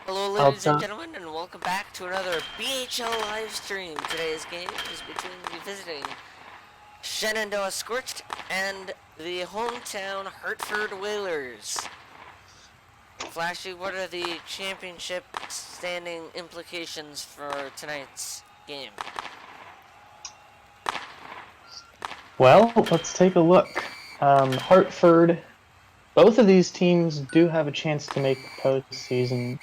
Hello, ladies and gentlemen, and welcome back to another BHL live stream. Today's game is between the visiting Shenendoah Scorched and the hometown Hartford Whalers. Flashee, what are the championship standing implications for tonight's game? Well, let's take a look. Hartford, both of these teams do have a chance to make the postseason.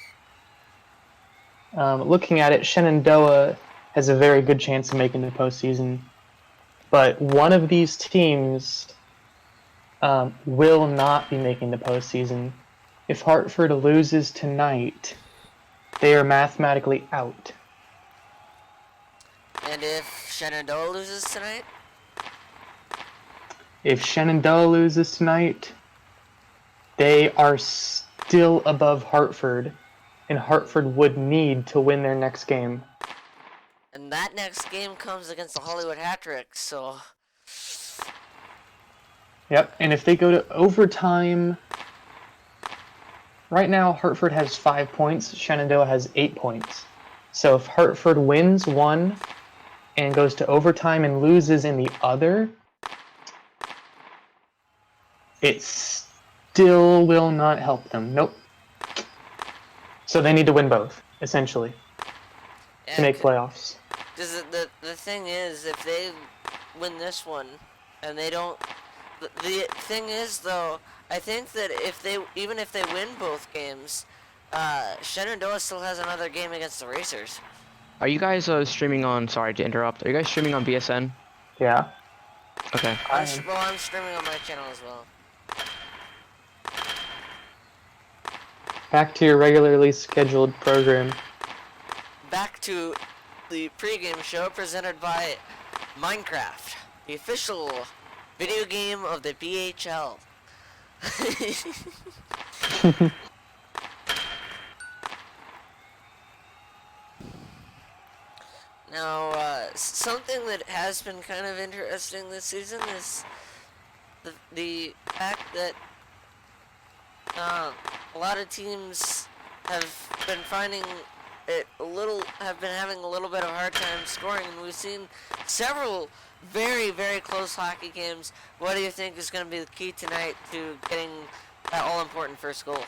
Looking at it, Shenendoah has a very good chance of making the postseason, but one of these teams will not be making the postseason. If Hartford loses tonight, they are mathematically out. And if Shenendoah loses tonight? If Shenendoah loses tonight, they are still above Hartford, and Hartford would need to win their next game. And that next game comes against the Hollywood Hat-Trick, so... Yep, and if they go to overtime... Right now, Hartford has 5 points, Shenendoah has 8 points. So if Hartford wins one and goes to overtime and loses in the other, it still will not help them. Nope. So they need to win both, essentially, to make playoffs. Because the thing is, if they win this one, and they don't... The thing is, though, I think that even if they win both games, Shenendoah still has another game against the Racers. Are you guys streaming on, sorry to interrupt, are you guys streaming on BSN? Yeah. Okay. I'm streaming on my channel as well. Back to your regularly scheduled program. Back to the pregame show presented by Minecraft, the official video game of the BHL. Now, something that has been kind of interesting this season is the fact that a lot of teams have been finding it having a little bit of a hard time scoring, and we've seen several very, very close hockey games. What do you think is going to be the key tonight to getting that all-important first goal?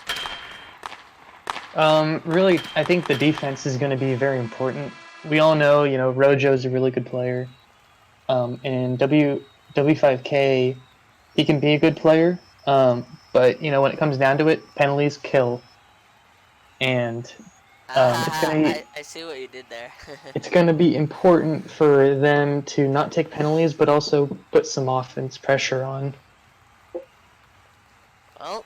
Really, I think the defense is going to be very important. We all know, Rojo's a really good player. And W5K, he can be a good player. But, when it comes down to it, penalties kill. And it's going to I see what you did there. it's going to be important for them to not take penalties, but also put some offense pressure on. Well,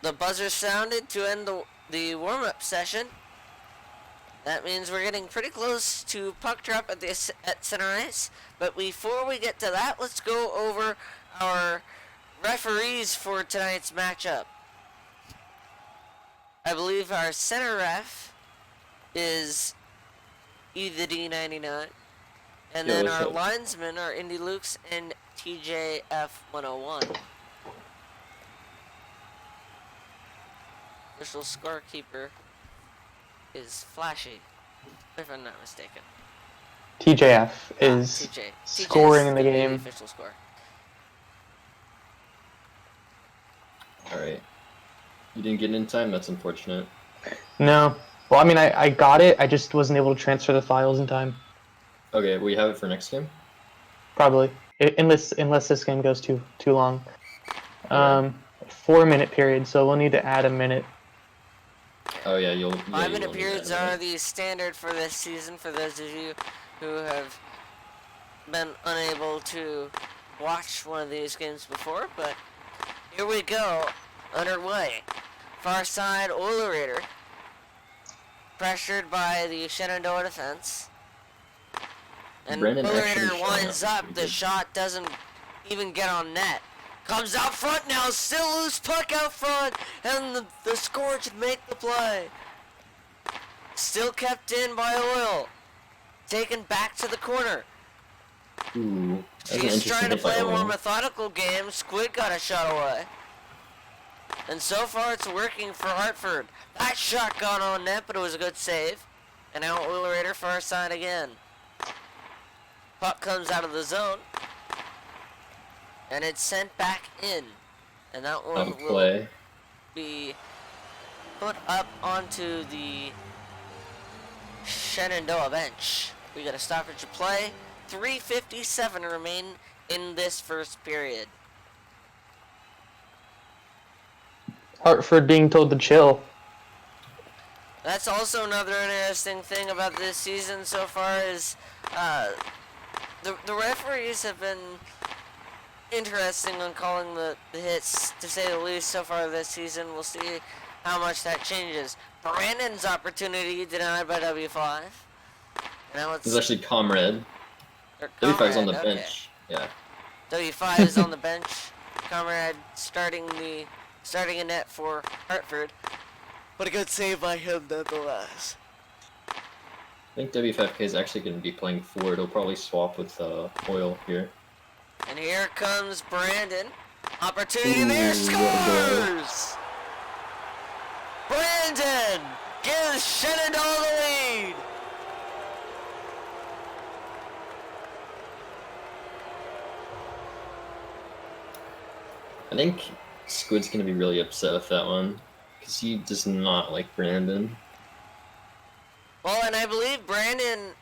the buzzer sounded to end the warm-up session. That means we're getting pretty close to puck drop at center ice. But before we get to that, let's go over our referees for tonight's matchup. I believe our center ref is E the D99. And then our linesmen are Indy Lukes and TJF 101. Official scorekeeper is Flashee, if I'm not mistaken. TJF is scoring in the game. The official score. Alright. You didn't get in time? That's unfortunate. No. Well, I mean, I got it. I just wasn't able to transfer the files in time. Okay, we have it for next game? Probably. Unless this game goes too long. 4-minute period, so we'll need to add a minute. Oh yeah, you'll... 5-minute periods are the standard for this season for those of you who have been unable to watch one of these games before, but here we go, underway. Far side, Oilerator, pressured by the Shenendoah defense. And Oilerator winds up, the shot doesn't even get on net. Comes out front now, still loose puck out front, and the Scorched make the play. Still kept in by Oil. Taken back to the corner. Ooh, She's trying to play a more methodical game. Squid got a shot away. And so far it's working for Hartford. That shot got on net, but it was a good save. And now Oilerator far side again. Puck comes out of the zone. And it's sent back in. And that one will play. be put up onto the Shenendoah bench. We got a stoppage of play. 3:57 remain in this first period. Hartford being told to chill. That's also another interesting thing about this season so far is the referees have been interesting on calling the hits, to say the least, so far this season. We'll see how much that changes. Brandon's opportunity denied by W5. Now It's actually Comrade. W5's on the bench. Yeah. W5 is on the bench. Comrade starting a net for Hartford. But a good save by him nonetheless. I think W5K is actually going to be playing forward. He'll probably swap with Oil here. And here comes Brandon. Opportunity there, Ooh, what a goal. scores! Brandon gives Shenendoah the lead. I think Squid's going to be really upset with that one. Because he does not like Brandon. Well, and I believe Brandon,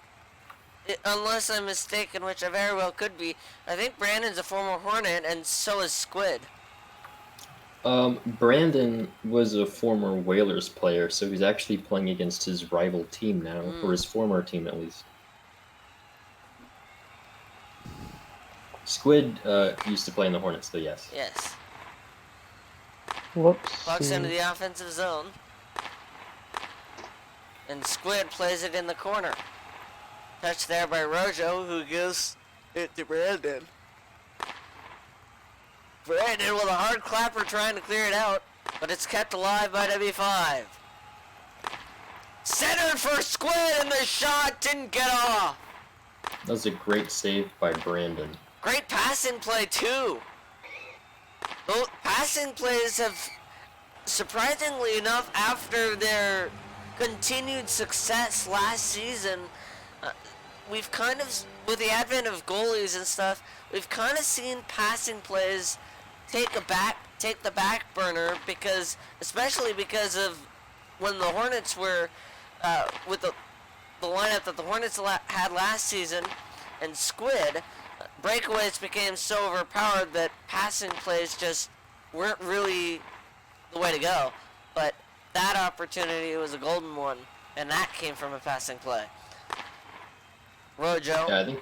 unless I'm mistaken, which I very well could be, I think Brandon's a former Hornet, and so is Squid. Brandon was a former Whalers player, so he's actually playing against his rival team now, or his former team at least. Squid used to play in the Hornets, though, yes. Yes. Whoops. Pucks into the offensive zone. And Squid plays it in the corner. Touched there by Rojo, who gives it to Brandon. Brandon with a hard clapper trying to clear it out, but it's kept alive by W5. Centered for Squid, and the shot didn't get off. That was a great save by Brandon. Great passing play, too. Both passing plays have, surprisingly enough, after their continued success last season, we've kind of, with the advent of goalies and stuff, we've kind of seen passing plays take the back burner, because, especially because of when the Hornets were, with the lineup that the Hornets had last season, and Squid, breakaways became so overpowered that passing plays just weren't really the way to go. But that opportunity was a golden one, and that came from a passing play. Rojo. Yeah,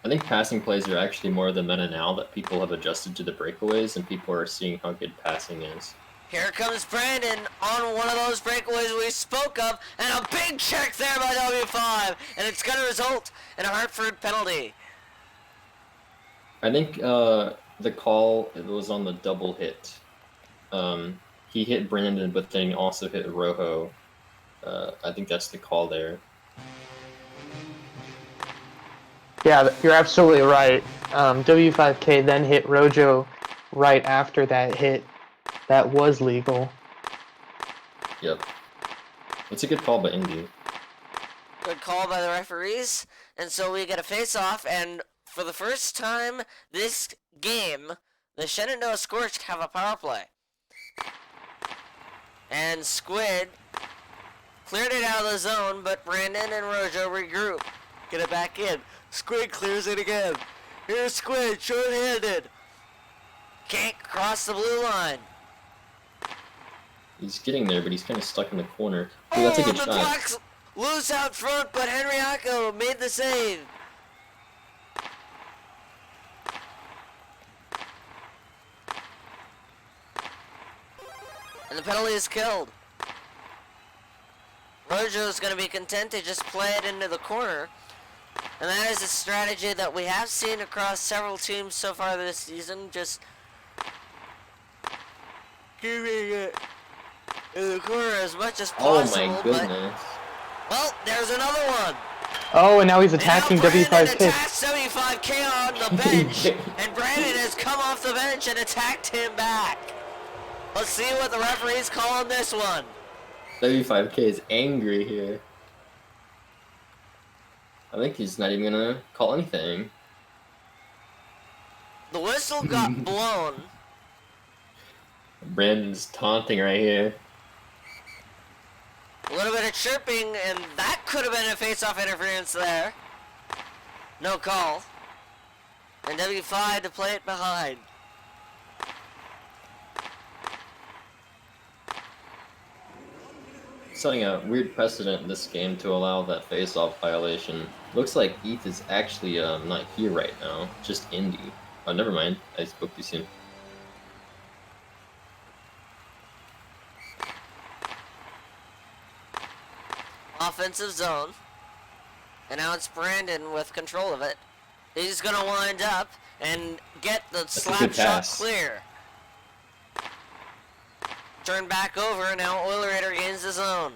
I think passing plays are actually more the meta now that people have adjusted to the breakaways and people are seeing how good passing is. Here comes Brandon on one of those breakaways we spoke of, and a big check there by W5, and it's going to result in a Hartford penalty. I think the call, it was on the double hit. He hit Brandon, but then he also hit Rojo. I think that's the call there. Yeah, you're absolutely right. W5K then hit Rojo right after that hit. That was legal. Yep. It's a good call by Indy. Good call by the referees, and so we get a face-off, and for the first time this game, the Shenendoah Scorched have a power play. And Squid cleared it out of the zone, but Brandon and Rojo regroup. Get it back in. Squid clears it again. Here's Squid, short-handed. Can't cross the blue line. He's getting there, but he's kind of stuck in the corner. Ooh, that's a good the shot. Blacks loose out front, but Henriaco made the save. And the penalty is killed. Rojo's going to be content to just play it into the corner. And that is a strategy that we have seen across several teams so far this season. Just keeping it in the corner as much as possible. Oh my goodness. Well, there's another one. Oh, and now he's attacking and now Brandon W5K. attacks W5K on the bench. And Brandon has come off the bench and attacked him back. Let's see what the referee's calling this one. W5K is angry here. I think he's not even gonna call anything. The whistle got blown. Brandon's taunting right here. A little bit of chirping, and that could have been a face-off interference there. No call. And W5 to play it behind. Setting a weird precedent in this game to allow that face-off violation. Looks like ETH is actually not here right now, just Indy. Oh, never mind. I spoke too soon. Offensive zone. And now it's Brandon with control of it. He's going to wind up and get the slap shot clear. Turn back over, and now Oilerator gains the zone.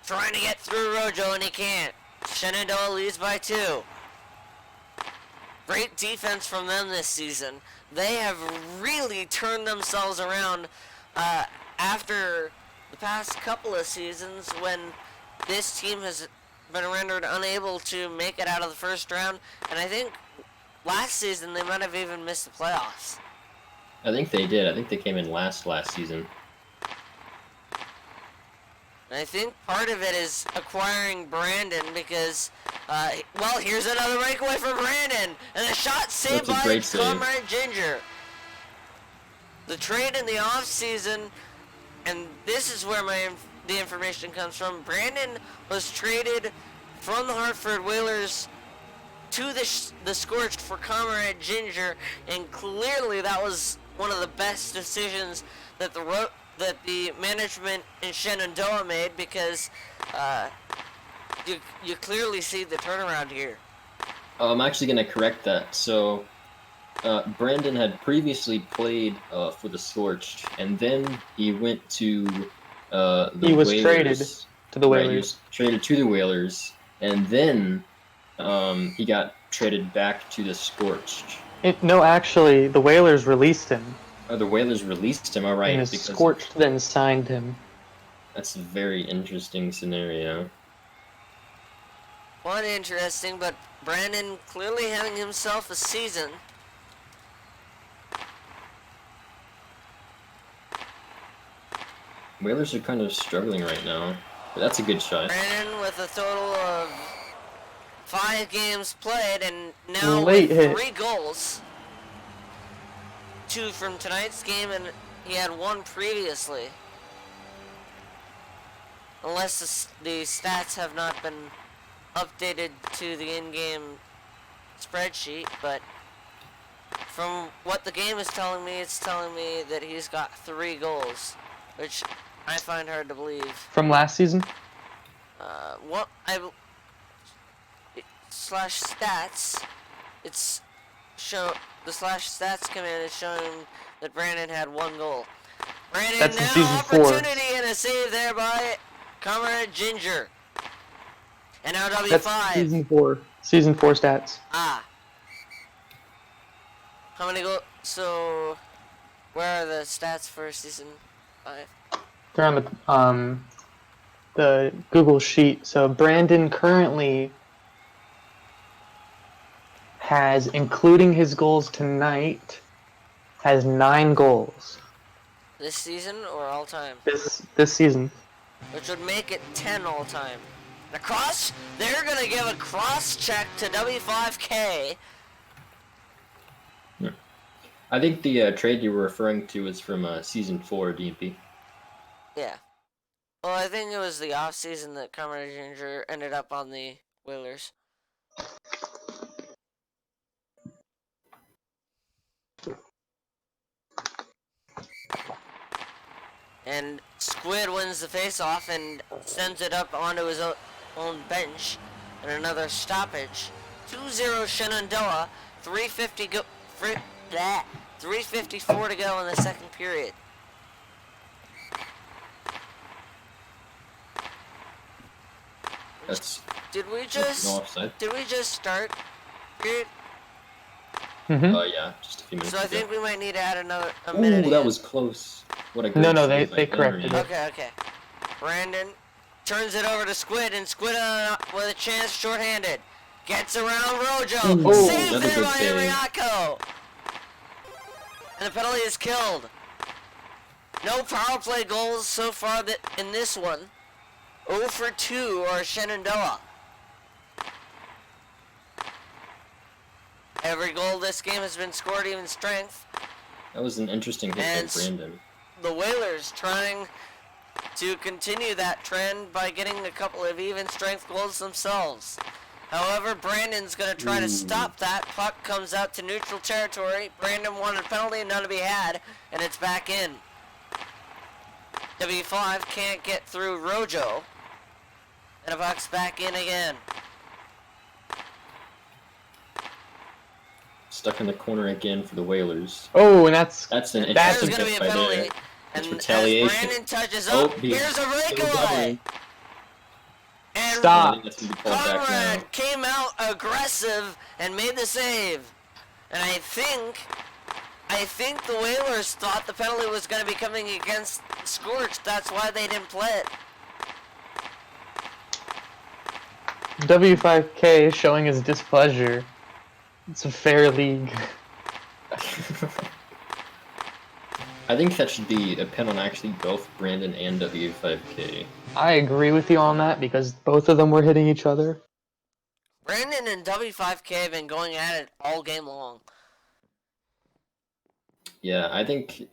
Trying to get through Rojo, and he can't. Shenendoah leads by 2. Great defense from them this season. They have really turned themselves around after the past couple of seasons when this team has been rendered unable to make it out of the first round. And I think last season they might have even missed the playoffs. I think they did. I think they came in last season. And I think part of it is acquiring Brandon because, well, here's another breakaway for Brandon. And the shot saved by Comrade Ginger. The trade in the offseason, and this is where the information comes from. Brandon was traded from the Hartford Whalers to the Scorched for Comrade Ginger, and clearly that was one of the best decisions that the management in Shenendoah made, because you clearly see the turnaround here. I'm actually going to correct that. So Brandon had previously played for the Scorched, and then he went to the Whalers. He was traded to the Whalers. Right, he was traded to the Whalers, and then he got traded back to the Scorched. No, actually, the Whalers released him. Oh, the Whalers released him, alright. And the Scorched then signed him. That's a very interesting scenario. One interesting, but Brandon clearly having himself a season. Whalers are kind of struggling right now, but that's a good shot. Brandon with a total of 5 games played, and now with 3 goals. 2 from tonight's game, and he had 1 previously. Unless the stats have not been updated to the in-game spreadsheet, but from what the game is telling me, it's telling me that he's got 3 goals, which I find hard to believe. From last season? Slash stats, it's the slash stats command is showing that Brandon had 1 goal. Brandon, that's now season opportunity 4. And a save there by Comrade Ginger. And now W5. That's season 4. Season 4 stats. Ah. How many goals? So, where are the stats for season 5? They're on the Google sheet. So Brandon currently has, including his goals tonight, has 9 goals. This season or all time? This season. Which would make it 10 all time. And across, they're going to give a cross check to W5K. I think the trade you were referring to is from season 4 DMP. Yeah. Well, I think it was the off season that Comrade Ginger ended up on the Whalers. And Squid wins the face-off and sends it up onto his own bench. And another stoppage. 2-0 Shenendoah. 3:54 to go in the second period. That's Did we just start period? Yeah, just a few minutes So I ago. think we might need to add a minute. Ooh, that in. was close. What a great No, save they by corrected Henry. it. Okay. Brandon turns it over to Squid, and Squid with a chance, shorthanded. Gets around Rojo. Ooh, Saved another there good by save. Henriaco. And the penalty is killed. No power play goals so far in this one. 0 for 2 are Shenendoah. Every goal this game has been scored even strength. That was an interesting hit And by Brandon. The Whalers trying to continue that trend by getting a couple of even strength goals themselves. However, Brandon's going to try to stop that. Puck comes out to neutral territory. Brandon wanted a penalty, none to be had, and it's back in. W5 can't get through Rojo. And the puck's back in again. Stuck in the corner again for the Whalers. Oh, and that's That's an There's interesting going to be hit a by penalty. there. And It's as retaliation. Brandon touches Oh, up, here's a breakaway. And Stop. I think that's going to be called back now. Conrad came out aggressive and made the save. And I think the Whalers thought the penalty was going to be coming against Scorched. That's why they didn't play it. W5K is showing his displeasure. It's a fair league. I think that should be a pin on actually both Brandon and W5K. I agree with you on that because both of them were hitting each other. Brandon and W5K have been going at it all game long. Yeah, I think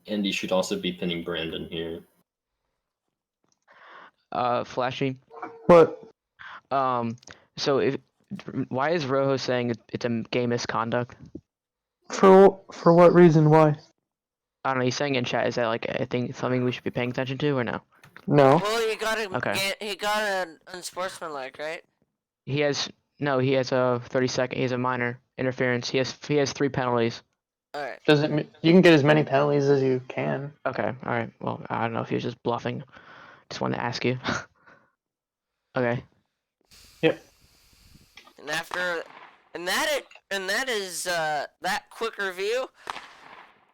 Andy should also be pinning Brandon here. Flashee. What? So why is Rojo saying it's a game misconduct? For what reason? Why? I don't know. He's saying in chat. Is that like I think something we should be paying attention to or no? No. Well, he got Okay. he got an unsportsmanlike, right? He has a 30-second. He has a minor interference. He has 3 penalties. All right. You can get as many penalties as you can. Okay. All right. Well, I don't know if he was just bluffing. Just wanted to ask you. Okay. Yep. And that is that quick review.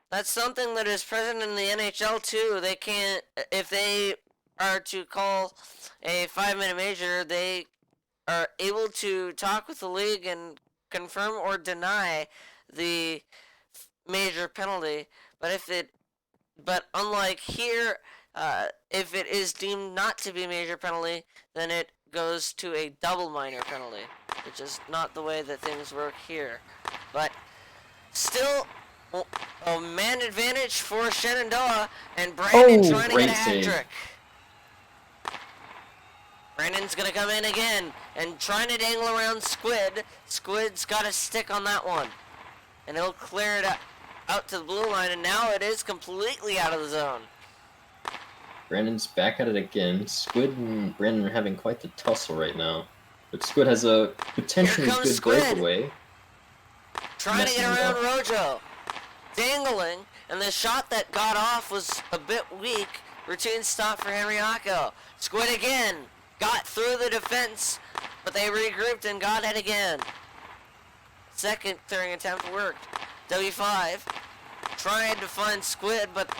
That's something that is present in the NHL too. They can't, if they are to call a 5-minute major, they are able to talk with the league and confirm or deny the major penalty. But unlike here, if it is deemed not to be major penalty, then it goes to a double minor penalty, which is not the way that things work here. But still, a man advantage for Shenendoah, and Brandon trying to get a hat trick. Brandon's gonna come in again and trying to dangle around Squid. Squid's got a stick on that one, and he'll clear it out to the blue line, and now it is completely out of the zone. Brandon's back at it again. Squid and Brandon are having quite the tussle right now. But Squid has a potentially good Squid. breakaway. Trying to get around Rojo. Dangling, and the shot that got off was a bit weak. Routine stop for Henriaco. Squid again. Got through the defense, but they regrouped and got it again. Second clearing attempt worked. W5 tried to find Squid, but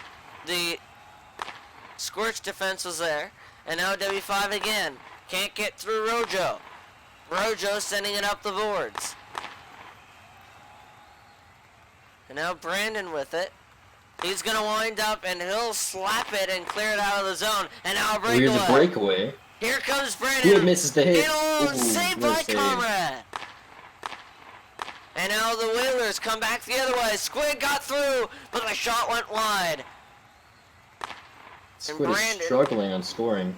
the Scorched defense was there. And now W5 again. Can't get through Rojo. Rojo sending it up the boards. And now Brandon with it. He's going to wind up and he'll slap it and clear it out of the zone. And now a breakaway. Here's a breakaway. Here comes Brandon. Squid misses the hit. Saved by Conrad. And now the Whalers come back the other way. Squid got through, but the shot went wide. Squid is struggling on scoring.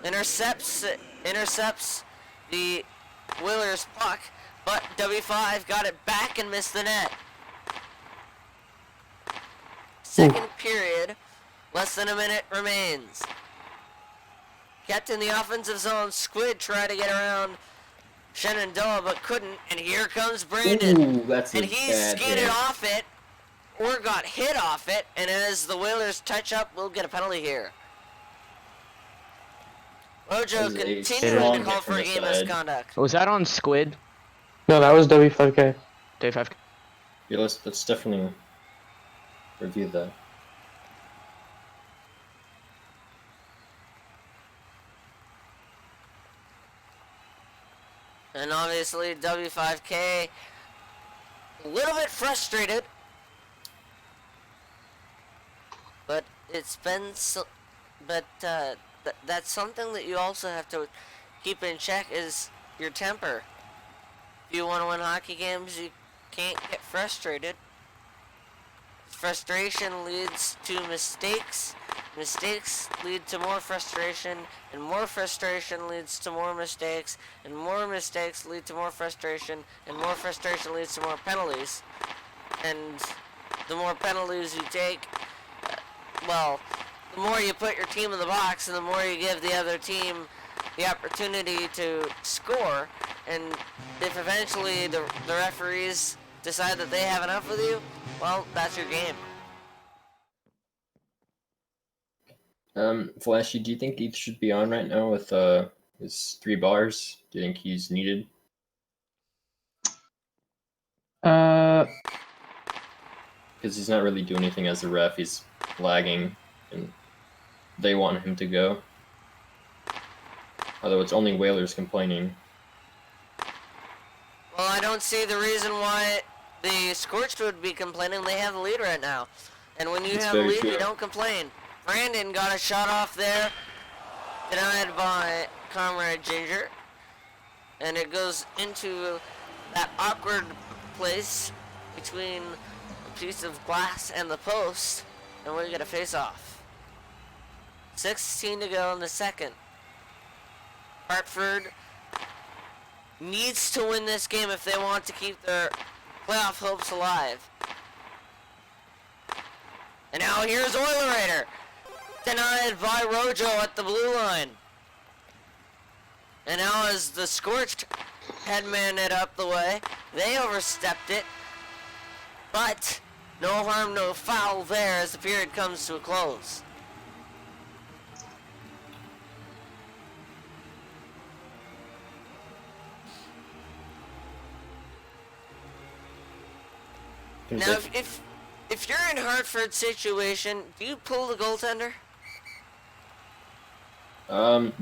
Intercepts the Whalers puck, but W5 got it back and missed the net. Second period, less than a minute remains. Kept in the offensive zone, Squid tried to get around Shenendoah, but couldn't, and here comes Brandon. Ooh, that's a and he bad skated hit. off it, or got hit off it, and as the Whalers touch up, we'll get a penalty here. Rojo continuing to call for a game misconduct. Was that on Squid? No, that was W5K. Dave, Yeah, let's definitely review that. And obviously, W5K a little bit frustrated, but it's been that's something that you also have to keep in check is your temper. If you want to win hockey games, you can't get frustrated. Frustration leads to mistakes. Mistakes lead to more frustration, and more frustration leads to more mistakes, and more mistakes lead to more frustration, and more frustration leads to more penalties. And the more penalties you take, well, the more you put your team in the box, and the more you give the other team the opportunity to score. And if eventually the referees decide that they have enough with you, well, that's your game. Flashee, do you think Heath should be on right now with his 3 bars? Do you think he's needed? Uh, Because he's not really doing anything as a ref. He's lagging, and they want him to go. Although it's only Whalers complaining. Well, I don't see the reason why the Scorched would be complaining. They have the lead right now. And when you It's have the very lead, true. you don't complain. Brandon got a shot off there, denied by Comrade Ginger. And it goes into that awkward place between a piece of glass and the post. And we get a face-off. 16 to go in the second. Hartford needs to win this game if they want to keep their playoff hopes alive. And now here's Oilerator. Denied by Rojo at the blue line. And now as the Scorched headman it up the way, they overstepped it. But no harm, no foul there as the period comes to a close. Now, if you're in Hartford's situation, do you pull the goaltender?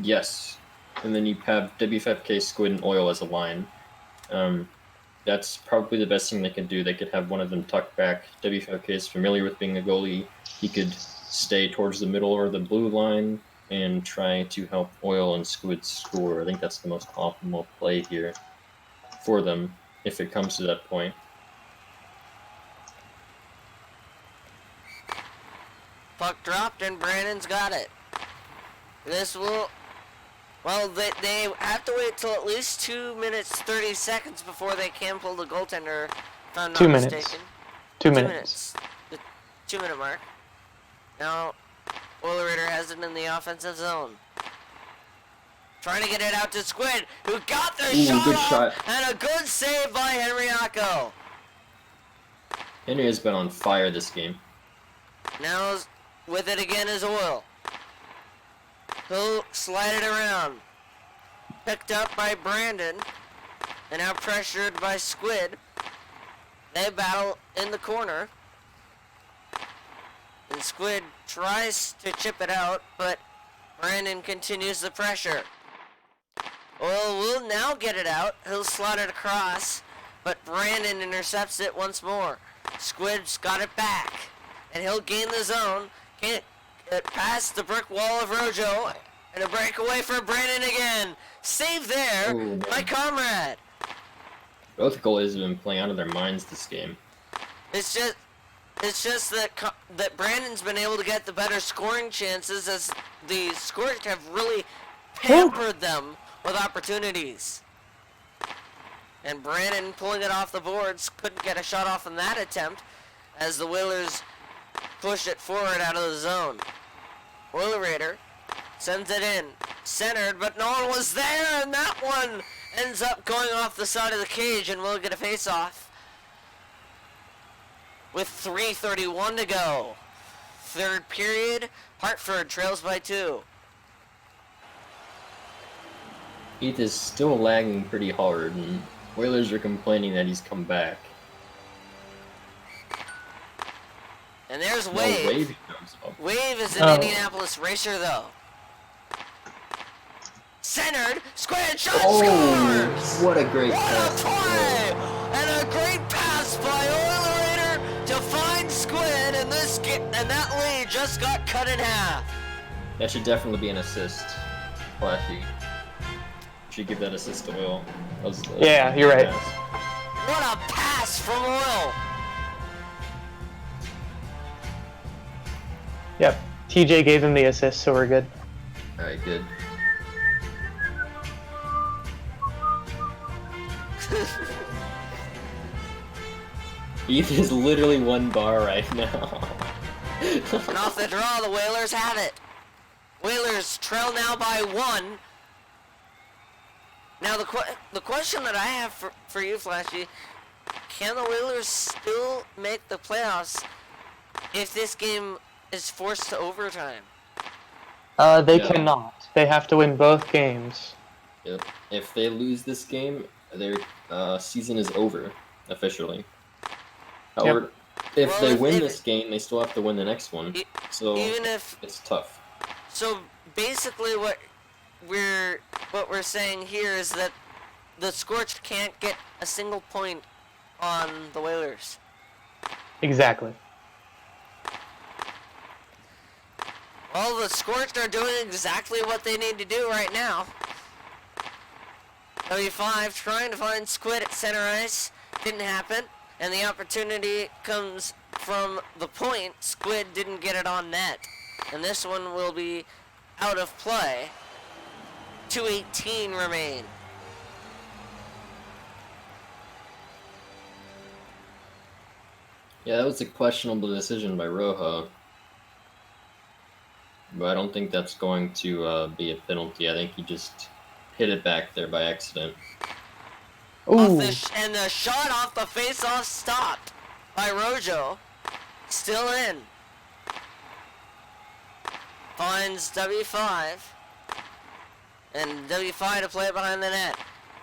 Yes. And then you have W5K, Squid, and Oil as a line. That's probably the best thing they could do. They could have one of them tuck back. W5K is familiar with being a goalie. He could stay towards the middle or the blue line and try to help Oil and Squid score. I think that's the most optimal play here for them if it comes to that point. Puck dropped and Brandon's got it. This will... Well, they have to wait till at least 2 minutes, 30 seconds before they can pull the goaltender, if I'm not 2 minutes. mistaken. 2 minutes. The 2 minute mark. Now, Oilerator has it in the offensive zone. Trying to get it out to Squid, who got the shot good off, shot. and a good save by Henriaco. Henry has been on fire this game. Now with it again is Oil. He'll slide it around. Picked up by Brandon. And now pressured by Squid. They battle in the corner. And Squid tries to chip it out, but Brandon continues the pressure. Oil will now get it out. He'll slot it across, but Brandon intercepts it once more. Squid's got it back, and he'll gain the zone. Can't get past the brick wall of Rojo, and a breakaway for Brandon again. Save there Ooh, by Comrade. Both goalies have been playing out of their minds this game. It's just that Brandon's been able to get the better scoring chances as the Scorched have really pampered them with opportunities. And Brandon pulling it off the boards, couldn't get a shot off in that attempt as the Whalers pushed it forward out of the zone. Oilerator sends it in, centered, but no one was there, and that one ends up going off the side of the cage, and we'll get a face-off with 3:31 to go. Third period, Hartford trails by 2. Heath is still lagging pretty hard, and Whalers are complaining that he's come back. And there's No, Wave. Wave shows up. Wave is an Oh. Indianapolis racer, though. Centered, Squid shot scores! What a great What pass. a play! And a great pass by Oilerator to find Squid, and and that lead just got cut in half. That should definitely be an assist. Flashee. Should give that assist to Will. Yeah, you're right. pass. What a pass from Oil! Yep. TJ gave him the assist, so we're good. Alright, good. Eve is literally one bar right now. And off the draw, the Whalers have it. Whalers trail now by 1. Now the question that I have for you, Flashee, can the Whalers still make the playoffs if this game is forced to overtime? They No. cannot. They have to win both games. Yep. If they lose this game, their season is over, officially. However, if Well, they if- win if- this game, they still have to win the next one. E- So Even if it's tough. so, basically what we're saying here is that the Scorched can't get a single point on the Whalers. Exactly. Well, the Scorched are doing exactly what they need to do right now. W5 trying to find Squid at center ice. Didn't happen. And the opportunity comes from the point. Squid didn't get it on net. And this one will be out of play. 2:18 remain. Yeah, that was a questionable decision by Roja. But I don't think that's going to be a penalty. I think he just hit it back there by accident. Ooh. And the shot off the face-off stopped by Rojo. Still in. Finds W5. And W5 to play it behind the net.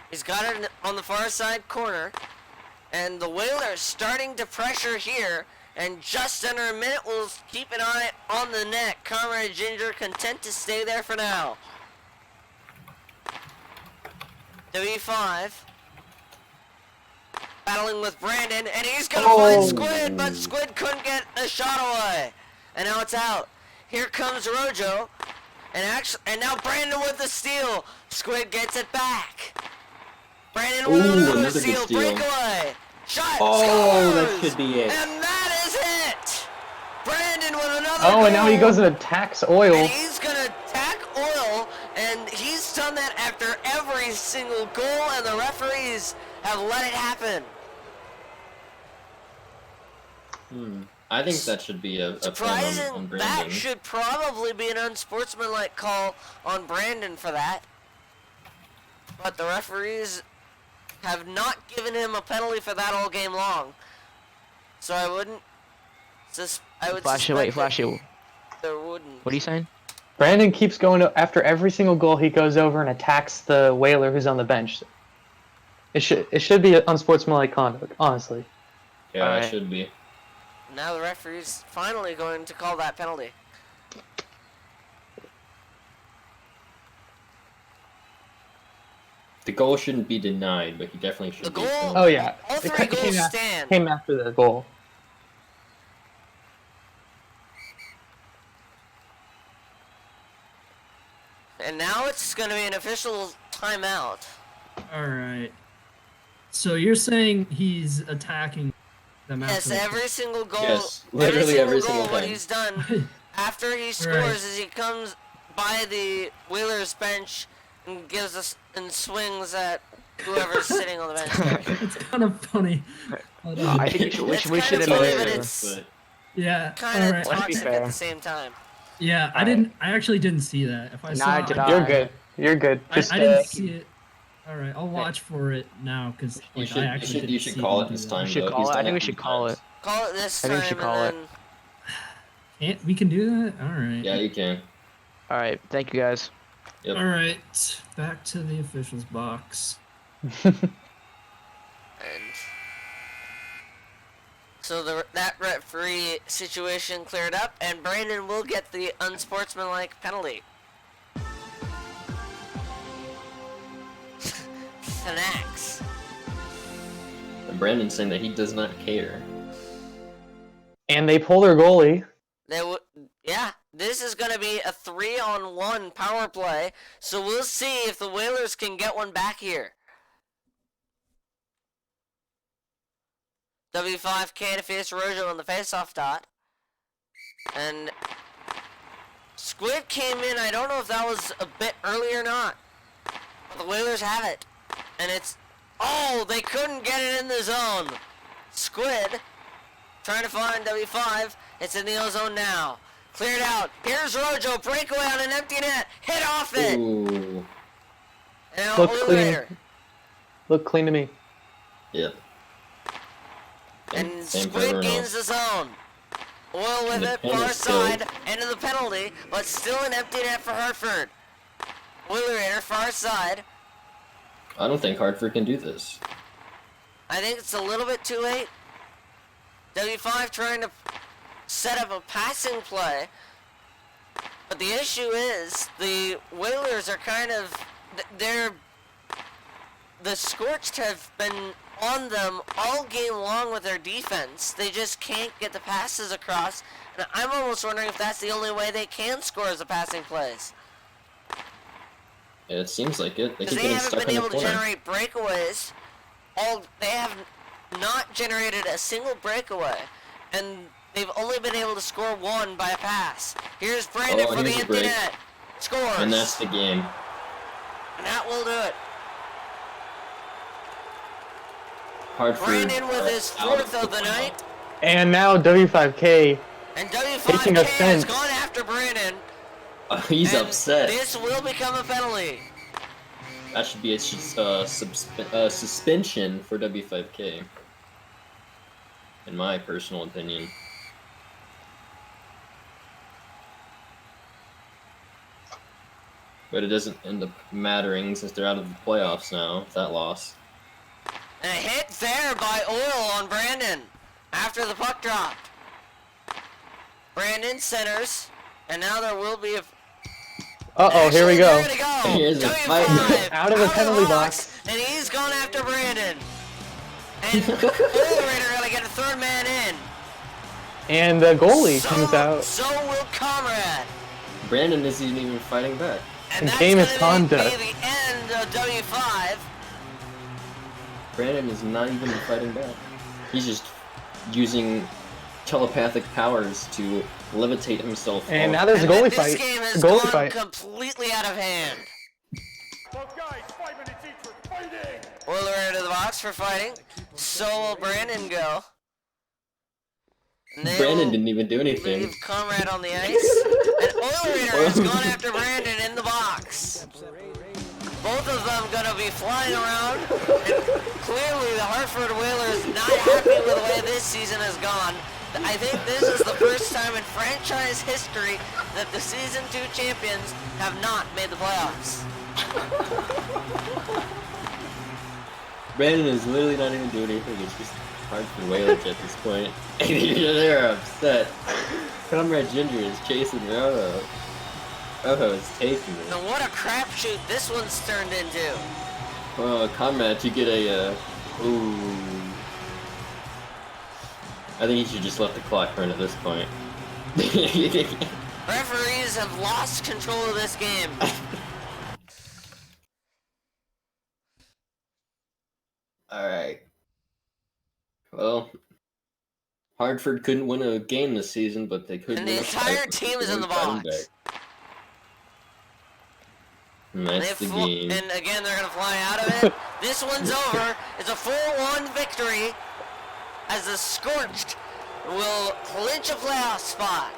He's got it on the far side corner. And the Whalers starting to pressure here. And just under a minute, we'll keep an eye on the net. Comrade Ginger content to stay there for now. W5. Battling with Brandon, and he's gonna find Squid, but Squid couldn't get the shot away. And now it's out. Here comes Rojo. And now Brandon with the steal. Squid gets it back. Brandon with Ooh, another another good steal. steal. Breakaway. Shot. Oh, that scores! should be it. And that is it. Brandon with another Oh, and now he goal. goes and attacks Oil. And he's gonna attack Oil, and he's done that after every single goal, and the referees have let it happen. I think that should be a pen on Surprising, Brandon. that should probably be an unsportsmanlike call on Brandon for that. But the referees have not given him a penalty for that all game long. So I would Flashee, wait, Flashee. there wouldn't. What are you saying? Brandon keeps going after every single goal. He goes over and attacks the Whaler who's on the bench. It should be unsportsmanlike conduct, honestly. Yeah, Alright. it should be. Now the referee's finally going to call that penalty. The goal shouldn't be denied, but he definitely should The be. goal- Oh yeah, All It three goals came stand. Came after the goal. And now it's going to be an official timeout. All right. So you're saying he's attacking them after Yes, the- every single goal. Yes, literally every single goal. What time. he's done after he scores Right. is he comes by the Whalers bench and gives us and swings at whoever's sitting on the bench there. It's kind of funny. But, I think we It's should, we should kinda funny, admit but it. it's yeah. kind all of right. Let's be toxic at fair. the same time. Yeah, I Alright. didn't. I actually didn't see that. If I Neither saw, did I, I. You're good. You're good. Just I didn't see it. All right, I'll watch for it now because You like, should, I you actually should, didn't you should see call him it do this that. time. We should though. call He's it. I done think we a few should call times. it. Call it this I time think we should call and it. then We can do that. All right. Yeah, you can. All right, thank you guys. Yep. All right. Back to the officials box. And so So that referee situation cleared up, and Brandon will get the unsportsmanlike penalty. Snacks. And Brandon's saying that he does not care. And they pull their goalie. Yeah, this is going to be a 3-on-1 power play, so we'll see if the Whalers can get one back here. W5K to face Rojo on the faceoff dot. And Squid came in, I don't know if that was a bit early or not. But the Whalers have it. And it's, oh, they couldn't get it in the zone. Squid trying to find W5. It's in the O-zone now. Cleared out. Here's Rojo. Breakaway on an empty net. Hit off it. Ooh. And Look Oilerator. clean. Look clean to me. Yep. And Same for Squid everyone gains else. the zone. Oil with And the it, pin far is still- side, end of the penalty, but still an empty net for Hartford. Oilerator, far side. I don't think Hartford can do this. I think it's a little bit too late. W5 trying to set up a passing play. But the issue is, the Whalers are kind of, the Scorched have been on them all game long with their defense. They just can't get the passes across. And I'm almost wondering if that's the only way they can score as a passing plays. Yeah, it seems like it. They Because keep they getting haven't stuck been in the able to corner. generate breakaways. They have not generated a single breakaway. And they've only been able to score one by a pass. Here's Brandon Oh, for the here's a empty break. net. Scores. And that's the game. And that will do it. Hartford. Brandon with his out fourth of the playoff. night. And now W5K And Taking W5K has offense. gone after Brandon. He's and upset. This will become a penalty. That should be a suspension for W5K. In my personal opinion. But it doesn't end up mattering since they're out of the playoffs now, with that loss. And a hit there by Oil on Brandon after the puck dropped. Brandon centers, and now there will be a... Uh-oh, here we go. There to go. Here's a fight. W5 Out of the penalty box. and he's gone after Brandon. And Oilerator gonna get a third man in. And the goalie comes out. So will Comrade. Brandon isn't even fighting back. And that's Game gonna misconduct. be the end of W5. Brandon is not even fighting back. He's just using telepathic powers to levitate himself. And off. now there's a And goalie this fight. game has Goalie gone fight. completely out of hand. Both guys, 5 minutes each for fighting! Oilerator to the box for fighting. So will Brandon go. And they Brandon will didn't even do anything. leave Comrade on the ice. And Oilerator has gone after Brandon in the box. Both of them gonna be flying around. And clearly the Hartford Whalers not happy with the way this season has gone. I think this is the first time in franchise history that the Season 2 champions have not made the playoffs. Brandon is literally not even doing anything. It's just hard for Whalers at this point. And they're upset. Comrade Ginger is chasing Roho. Roho is taking it. And what a crapshoot this one's turned into. Comrade, you get a, ooh. I think he should just let the clock run at this point. Referees have lost control of this game. Alright. Well, Hartford couldn't win a game this season, but they could And win the a fight. entire team is in the Fighting box. back. And that's the game. And again, they're going to fly out of it. This one's over. It's a 4-1 victory as the Scorched will clinch a playoff spot.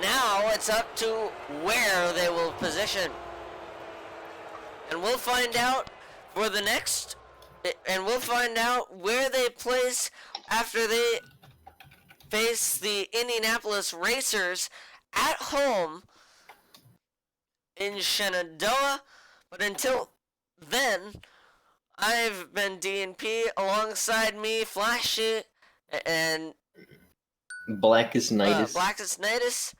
Now it's up to where they will position. And we'll find out for the next... And we'll find out where they place after they face the Indianapolis Racers at home in Shenendoah. But until then, I've been DNP. Alongside me, Flashee, and Blackest Nightus. Blackest Nightus.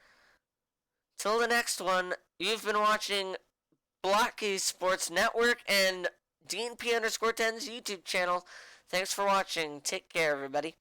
Till the next one, you've been watching Blockey Sports Network and DNP_10's YouTube channel. Thanks for watching. Take care, everybody.